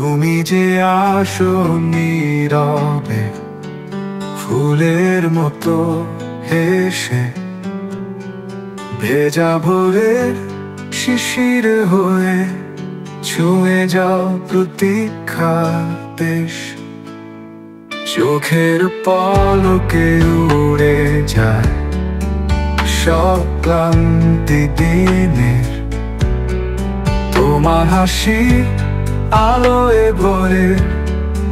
তুমি যে আসো নীরবে ফুলের মতো হেসে, ভেজা ভোরের শিশির হয়ে ছুঁয়ে যাও প্রতীক্ষার দেশ। চোখের পলকে উড়ে যায় সব ক্লান্তি দিনের, তোমার হাসি আলোয় ভরে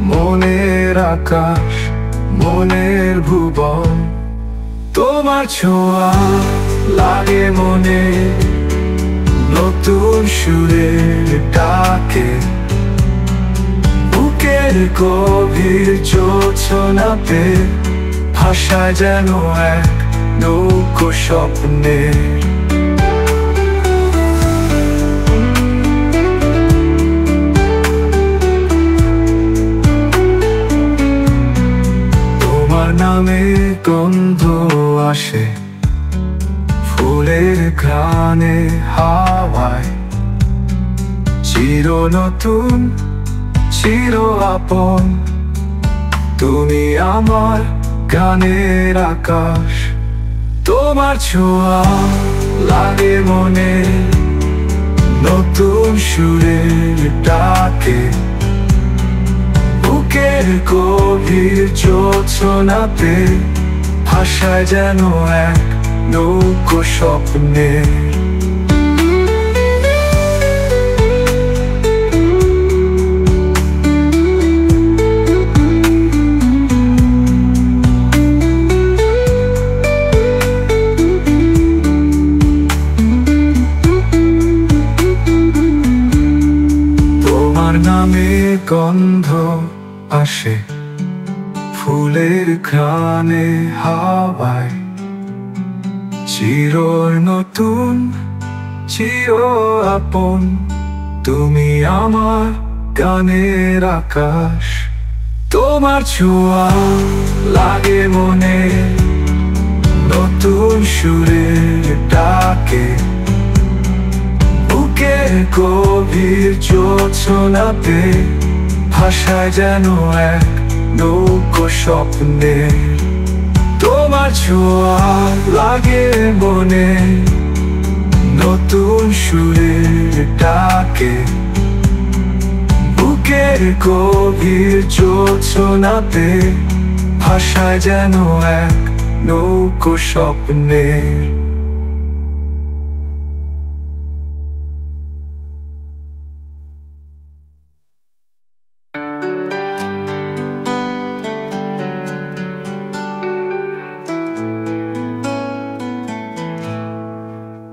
মনের আকাশ, মনের ভুবন। তোমার ছোঁয়া লাগে মনে নতুন সুরের ডাকে, বুকের গভীর জোছনাতে ভাষায় যেন এক নৌকো স্বপ্নের। তোমার নামে গন্ধ আসে ফুলের ঘ্রাণে হাওয়ায়, চির নতুন চির আপন, তুমি আমার গানের আকাশ। তোমার ছোঁয়া লাগে মনে নতুন সুরের ডাকে, বুকের গভীর জোছনাতে ভাষায় যেন এক নৌকো স্বপ্নের। তোমার নামে গন্ধ আসে ফুলের ঘ্রাণে হাওয়ায়, চির নতুন চির আপন, তুমি আমার গানের আকাশ। তোমার ছোঁয়া লাগে মনে নতুন সুরের ডাকে, বুকের গভীর জোছনাতে ভাষায় যেন এক নৌকো স্বপ্নের। তোমার ছোঁয়া লাগে মনে নতুন সুরের ডাকে, বুকের গভীর জোছনাতে ভাষায় যেন এক নৌকো স্বপ্নের।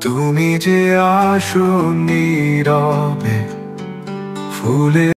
তুমি যে আসো নীরবে ফুলে